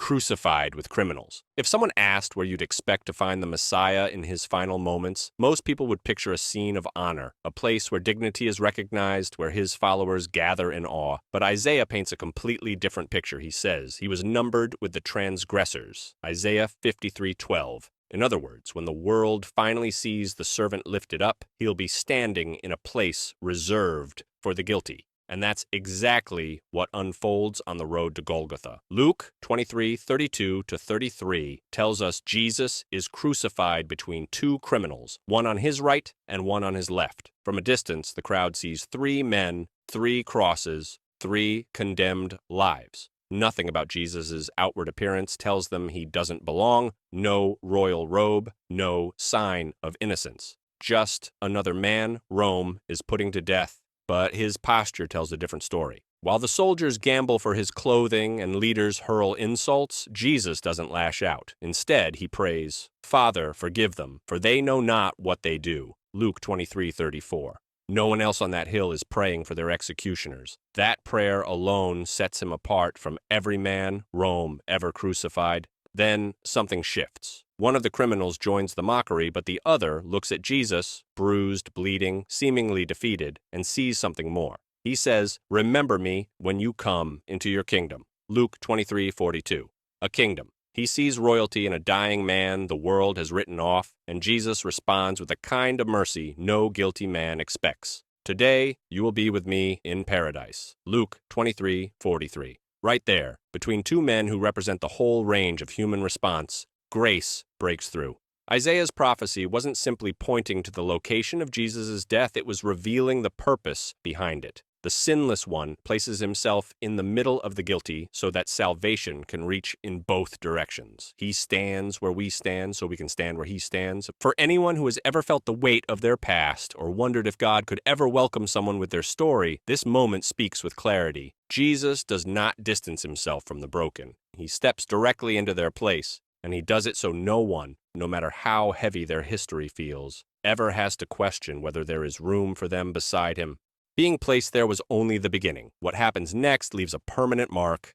crucified with criminals. If someone asked where you'd expect to find the Messiah in his final moments, most people would picture a scene of honor, a place where dignity is recognized, where his followers gather in awe. But Isaiah paints a completely different picture. He says he was numbered with the transgressors. Isaiah 53:12. In other words, when the world finally sees the servant lifted up, he'll be standing in a place reserved for the guilty. And that's exactly what unfolds on the road to Golgotha. Luke 23:32-33 tells us Jesus is crucified between two criminals, one on his right and one on his left. From a distance, the crowd sees three men, three crosses, three condemned lives. Nothing about Jesus' outward appearance tells them he doesn't belong, no royal robe, no sign of innocence. Just another man Rome is putting to death, but his posture tells a different story. While the soldiers gamble for his clothing and leaders hurl insults, Jesus doesn't lash out. Instead, he prays, "Father, forgive them, for they know not what they do." Luke 23:34. No one else on that hill is praying for their executioners. That prayer alone sets him apart from every man Rome ever crucified. Then something shifts. One of the criminals joins the mockery, but the other looks at Jesus, bruised, bleeding, seemingly defeated, and sees something more. He says, "Remember me when you come into your kingdom." Luke 23:42. A kingdom. He sees royalty in a dying man the world has written off, and Jesus responds with a kind of mercy no guilty man expects. "Today you will be with me in paradise." Luke 23:43. Right there, between two men who represent the whole range of human response, grace breaks through. Isaiah's prophecy wasn't simply pointing to the location of Jesus' death, it was revealing the purpose behind it. The sinless one places himself in the middle of the guilty so that salvation can reach in both directions. He stands where we stand so we can stand where he stands. For anyone who has ever felt the weight of their past or wondered if God could ever welcome someone with their story, this moment speaks with clarity. Jesus does not distance himself from the broken. He steps directly into their place, and he does it so no one, no matter how heavy their history feels, ever has to question whether there is room for them beside him. Being placed there was only the beginning. What happens next leaves a permanent mark.